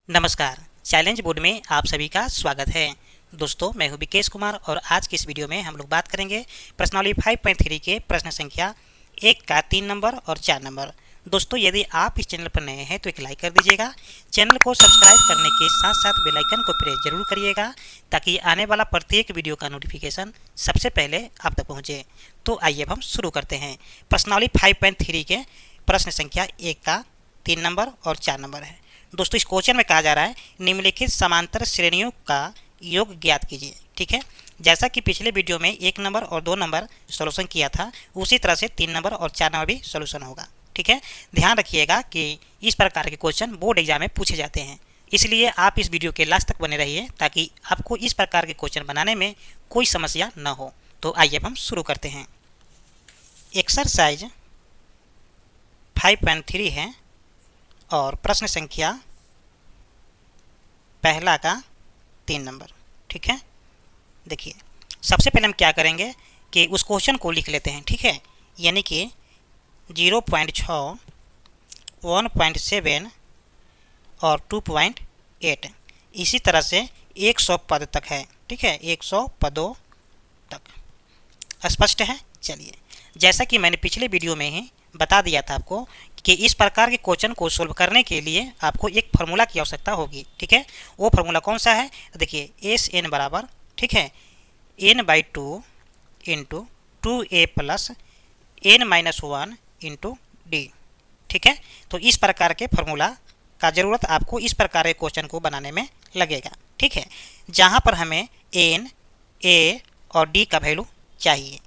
नमस्कार। Challenge board में आप सभी का स्वागत है। दोस्तों, मैं हूं विकेश कुमार और आज की इस वीडियो में हम लोग बात करेंगे प्रश्नावली 5.3 के प्रश्न संख्या 1 का 3 नंबर और 4 नंबर। दोस्तों, यदि आप इस चैनल पर नए हैं तो एक लाइक कर दीजिएगा। चैनल को सब्सक्राइब करने के साथ साथ बेल आइकन को प्रेस जरूर करिएगा ताकि आने वाला प्रत्येक वीडियो का नोटिफिकेशन सबसे पहले आप तक पहुँचे। तो आइए अब हम शुरू करते हैं। प्रश्नावली 5.3 के प्रश्न संख्या 1 का 3 नंबर और 4 नंबर है। दोस्तों, इस क्वेश्चन में कहा जा रहा है निम्नलिखित समांतर श्रेणियों का योग ज्ञात कीजिए। ठीक है, जैसा कि पिछले वीडियो में 1 नंबर और 2 नंबर सॉल्यूशन किया था, उसी तरह से 3 नंबर और 4 नंबर भी सॉल्यूशन होगा। ठीक है, ध्यान रखिएगा कि इस प्रकार के क्वेश्चन बोर्ड एग्जाम में पूछे जाते हैं, इसलिए आप इस वीडियो के लास्ट तक बने रहिए ताकि आपको इस प्रकार के क्वेश्चन बनाने में कोई समस्या न हो। तो आइए अब हम शुरू करते हैं। एक्सरसाइज 5.3 है और प्रश्न संख्या पहला का 3 नंबर। ठीक है, देखिए सबसे पहले हम क्या करेंगे कि उस क्वेश्चन को लिख लेते हैं। ठीक है, यानी कि 0.6, 1.7 और 2.8 इसी तरह से 100 पद तक है। ठीक है, 100 पदों तक स्पष्ट है। चलिए, जैसा कि मैंने पिछले वीडियो में ही बता दिया था आपको कि इस प्रकार के क्वेश्चन को सोल्व करने के लिए आपको एक फार्मूला की आवश्यकता होगी। ठीक है, वो फार्मूला कौन सा है? देखिए, एस एन बराबर, ठीक है, n/2 into 2a plus n-1 into D. ठीक है, तो इस प्रकार के फार्मूला का ज़रूरत आपको इस प्रकार के क्वेश्चन को बनाने में लगेगा। ठीक है, जहाँ पर हमें n, a और d का वैल्यू चाहिए।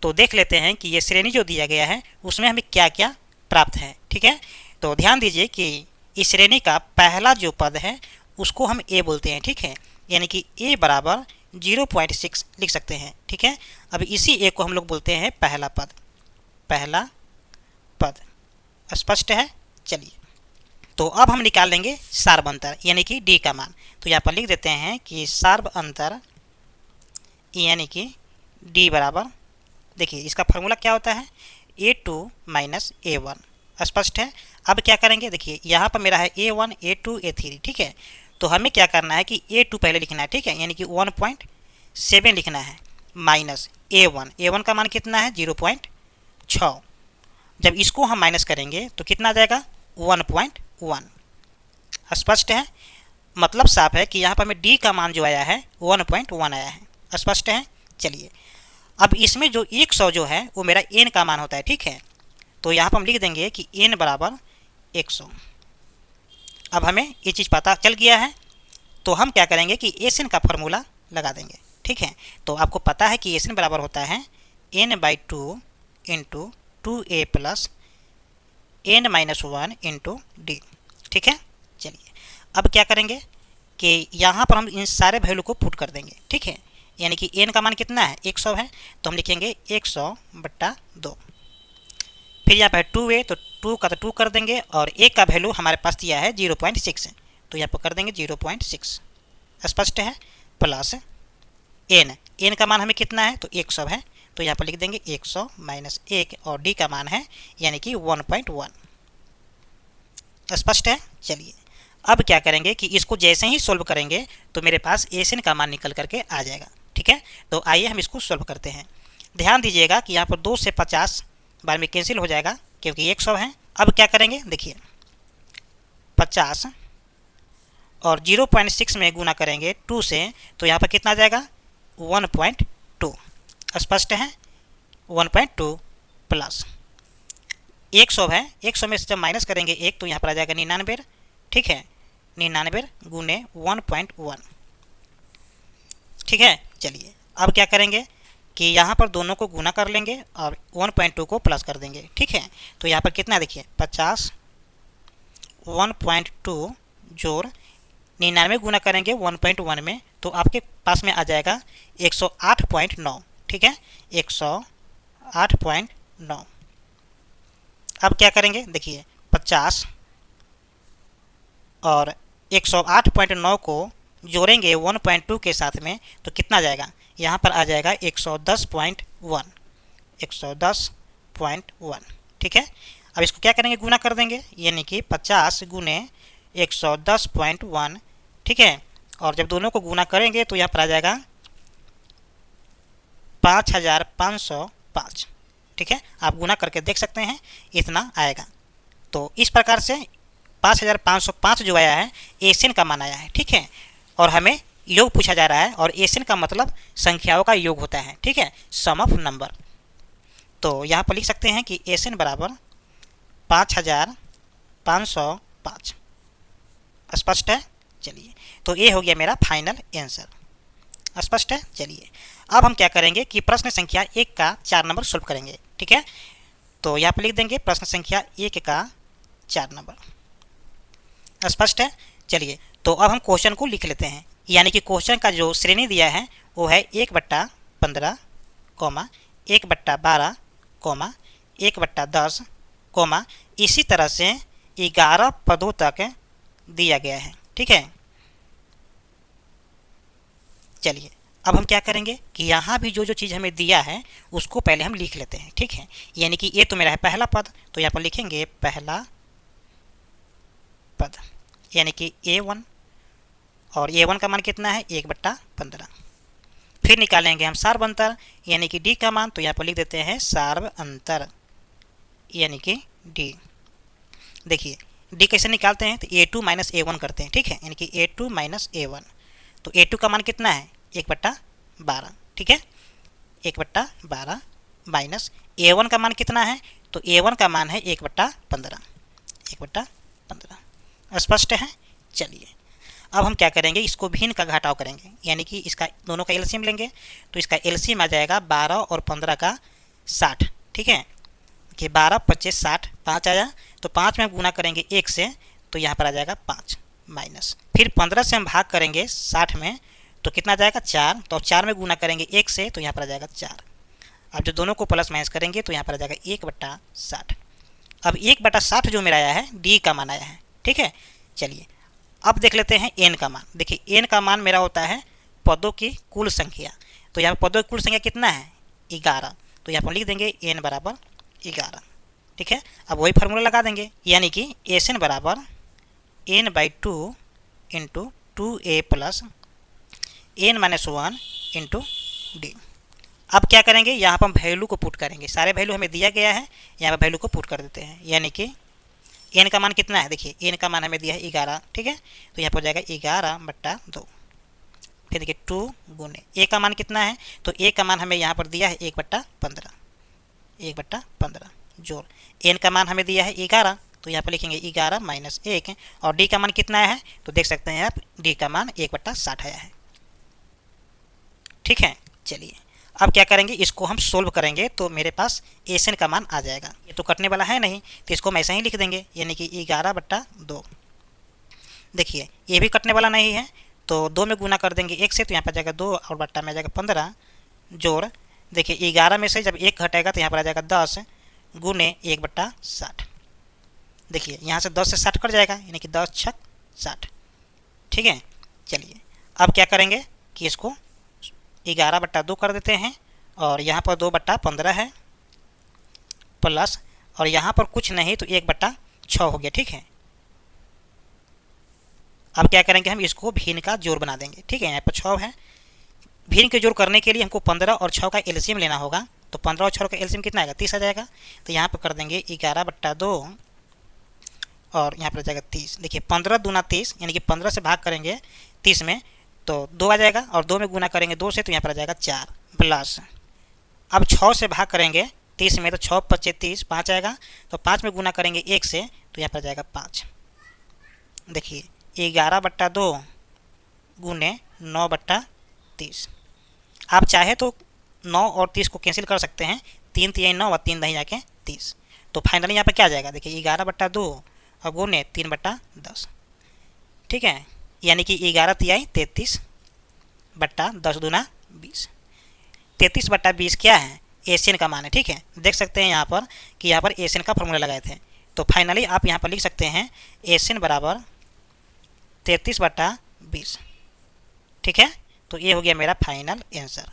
तो देख लेते हैं कि ये श्रेणी जो दिया गया है उसमें हमें क्या क्या प्राप्त है। ठीक है, तो ध्यान दीजिए कि इस श्रेणी का पहला जो पद है उसको हम a बोलते हैं। ठीक है, यानी कि a बराबर 0.6 लिख सकते हैं। ठीक है, अब इसी a को हम लोग बोलते हैं पहला पद। पहला पद स्पष्ट है। चलिए, तो अब हम निकाल लेंगे सार्व अंतर यानी कि d का मान। तो यहाँ पर लिख देते हैं कि सार्व अंतर यानी कि d बराबर, देखिए इसका फार्मूला क्या होता है, a2 माइनस a1। स्पष्ट है। अब क्या करेंगे, देखिए यहाँ पर मेरा है a1, a2, a3। ठीक है, तो हमें क्या करना है कि a2 पहले लिखना है। ठीक है, यानी कि 1.7 लिखना है माइनस a1 का मान कितना है 0.6। जब इसको हम माइनस करेंगे तो कितना आ जाएगा 1.1। स्पष्ट है। मतलब साफ है कि यहाँ पर हमें d का मान जो आया है 1.1 आया है। स्पष्ट है। चलिए, अब इसमें जो 100 जो है वो मेरा n का मान होता है। ठीक है, तो यहाँ पर हम लिख देंगे कि n बराबर 100। अब हमें ये चीज़ पता चल गया है, तो हम क्या करेंगे कि एस एन का फार्मूला लगा देंगे। ठीक है, तो आपको पता है कि एस एन बराबर होता है n/2 into 2a plus n-1 into D. ठीक है, चलिए अब क्या करेंगे कि यहाँ पर हम इन सारे वैल्यू को पुट कर देंगे। ठीक है, यानी कि n का मान कितना है 100 है, तो हम लिखेंगे 100/2। फिर यहाँ पर 2a, तो 2 का तो 2 कर देंगे और a का वैल्यू हमारे पास दिया है 0.6 है, तो यहाँ पर कर देंगे 0.6। स्पष्ट है। प्लस n का मान हमें कितना है तो 100 है, तो यहाँ पर लिख देंगे 100 माइनस 1 और d का मान है यानी कि 1.1। स्पष्ट है। चलिए, अब क्या करेंगे कि इसको जैसे ही सोल्व करेंगे तो मेरे पास एस एन का मान निकल करके आ जाएगा। ठीक है, तो आइए हम इसको सोल्व करते हैं। ध्यान दीजिएगा कि यहाँ पर 2 से 50 बार में कैंसिल हो जाएगा क्योंकि 100 है। अब क्या करेंगे, देखिए 50 और 0.6 में गुना करेंगे 2 से, तो यहाँ पर कितना आ जाएगा 1.2। स्पष्ट है। 1.2 प्लस 100 है, 100 में से जब माइनस करेंगे 1 तो यहाँ पर आ जाएगा 99। ठीक है, 99 गुने 1.1। ठीक है, चलिए अब क्या करेंगे कि यहाँ पर दोनों को गुना कर लेंगे और 1.2 को प्लस कर देंगे। ठीक है, तो यहाँ पर कितना देखिए 50 1.2 जोड़ 99 गुना करेंगे 1.1 में, तो आपके पास में आ जाएगा 108.9। ठीक है, 108.9। अब क्या करेंगे, देखिए 50 और 108.9 को जोड़ेंगे 1.2 के साथ में, तो कितना आ जाएगा, यहाँ पर आ जाएगा 110.1। 110.1। ठीक है, अब इसको क्या करेंगे गुना कर देंगे, यानी कि 50 गुने 110.1, ठीक है। और जब दोनों को गुना करेंगे तो यहाँ पर आ जाएगा 5505, ठीक है। आप गुना करके देख सकते हैं, इतना आएगा। तो इस प्रकार से 5505 जो आया है एशियन का मान आया है, ठीक है। और हमें योग पूछा जा रहा है, और एशियन का मतलब संख्याओं का योग होता है, ठीक है, सम ऑफ नंबर। तो यहाँ पर लिख सकते हैं कि एशियन बराबर 5505। स्पष्ट है? चलिए, तो ये हो गया मेरा फाइनल आंसर। स्पष्ट है? चलिए, अब हम क्या करेंगे कि प्रश्न संख्या 1 का 4 नंबर सोल्व करेंगे, ठीक है। तो यहाँ पर लिख देंगे प्रश्न संख्या 1 का 4 नंबर। स्पष्ट है? चलिए, तो अब हम क्वेश्चन को लिख लेते हैं। यानी कि क्वेश्चन का जो श्रेणी दिया है वो है 1/15, 1/12, 1/10, इसी तरह से 11 पदों तक दिया गया है, ठीक है। चलिए, अब हम क्या करेंगे कि यहाँ भी जो जो चीज़ हमें दिया है उसको पहले हम लिख लेते हैं, ठीक है। यानी कि ये तो मेरा है पहला पद, तो यहाँ पर लिखेंगे पहला पद, यानी कि A1, और A1 का मान कितना है 1/15। फिर निकालेंगे हम सार्व अंतर, यानी कि D का मान, तो यहाँ पर लिख देते हैं सार्व अंतर, यानी कि D। देखिए D कैसे निकालते हैं, तो A2 माइनस A1 करते हैं, ठीक है, यानी कि A2 माइनस A1। तो A2 का मान कितना है 1/12, ठीक है, 1/12 माइनस A1 का मान कितना है, तो A1 का मान है 1/15, 1/15। स्पष्ट है? चलिए, अब हम क्या करेंगे, इसको भिन्न का घटाव करेंगे, यानी कि इसका दोनों का एलसीएम लेंगे। तो इसका एलसीएम आ जाएगा 12 और 15 का 60, ठीक है, कि 12 25 60, 5 आया। तो 5 में गुना करेंगे 1 से, तो यहाँ पर आ जाएगा 5 माइनस, फिर 15 से हम भाग करेंगे 60 में, तो कितना आ जाएगा 4। तो 4 में गुना करेंगे 1 से, तो यहाँ पर आ जाएगा 4। अब जो दोनों को प्लस माइनस करेंगे तो यहाँ पर आ जाएगा 1/60। अब 1/60 जो मेरा आया है D का मान आया है, ठीक है। चलिए, अब देख लेते हैं n का मान। देखिए n का मान मेरा होता है पदों की कुल संख्या। तो यहाँ पर पदों की कुल संख्या कितना है 11, तो यहाँ पर लिख देंगे n बराबर 11, ठीक है। अब वही फार्मूला लगा देंगे, यानी कि एन बराबर n/2 into 2a plus n-1 into D। अब क्या करेंगे, यहाँ पर हम वैल्यू को पुट करेंगे, सारे वैल्यू हमें दिया गया है, यहाँ पर वैल्यू को पुट कर देते हैं। यानी कि n का मान कितना है, देखिए n का मान हमें दिया है 11, ठीक है, तो यहाँ पर हो जाएगा 11/2। फिर देखिए 2 गुने a का मान कितना है, तो a का मान हमें यहाँ पर दिया है 1/15, 1/15 जोड़ n का मान हमें दिया है 11, तो यहाँ पर लिखेंगे 11 माइनस 1, और D का मान कितना है, तो देख सकते हैं आप D का मान 1/60 आया है, ठीक है। चलिए, अब क्या करेंगे, इसको हम सोल्व करेंगे, तो मेरे पास एन का मान आ जाएगा। ये तो कटने वाला है नहीं, तो इसको हम ऐसा ही लिख देंगे, यानी कि 11/2। देखिए ये भी कटने वाला नहीं है, तो 2 में गुना कर देंगे 1 से, तो यहाँ पर जाएगा 2 और बट्टा में आ जाएगा 15 जोड़। देखिए 11 में से जब 1 घटेगा तो यहाँ पर आ जाएगा 10 गुने 1/60। देखिए यहाँ से 10 से 60 कट जाएगा, यानी कि 10 छक 60, ठीक है। चलिए, अब क्या करेंगे कि इसको 11/2 कर देते हैं, और यहाँ पर 2/15 है प्लस, और यहाँ पर कुछ नहीं तो 1/6 हो गया, ठीक है। अब क्या करेंगे, हम इसको भिन्न का जोड़ बना देंगे, ठीक है। यहाँ पर 6 है, भिन्न के जोड़ करने के लिए हमको 15 और 6 का एलसीएम लेना होगा। तो 15 और 6 का एलसीएम कितना आएगा 30 आ जाएगा। तो यहाँ पर कर देंगे 11/2 और यहाँ पर आ जाएगा 30। देखिए 15 दूना 30, यानी कि 15 से भाग करेंगे 30 में तो 2 आ जाएगा, और 2 में गुना करेंगे 2 से, तो यहाँ पर आ जाएगा 4 प्लस। अब 6 से भाग करेंगे 30 में, तो 6 × 5 = 30, 5 आएगा। तो 5 में गुना करेंगे 1 से, तो यहाँ पर आ जाएगा 5। देखिए 11/2 गुने 9/30। आप चाहे तो 9 और 30 को कैंसिल कर सकते हैं, 3 × 3 = 9 और 3 × 10 = 30। तो फाइनली यहाँ पर क्या आ जाएगा, देखिए 11/2 और गुने 3/10, ठीक है। यानी कि 11 × 3 = 33 बट्टा 10 दूना 20। 33/20 क्या है, एशियन का मान है, ठीक है। देख सकते हैं यहाँ पर कि यहाँ पर एशियन का फॉर्मूला लगाए थे। तो फाइनली आप यहाँ पर लिख सकते हैं एशियन बराबर 33/20, ठीक है। तो ये हो गया मेरा फाइनल आंसर।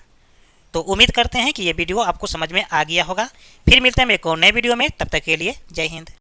तो उम्मीद करते हैं कि ये वीडियो आपको समझ में आ गया होगा। फिर मिलते हैं एक और नए वीडियो में, तब तक के लिए जय हिंद।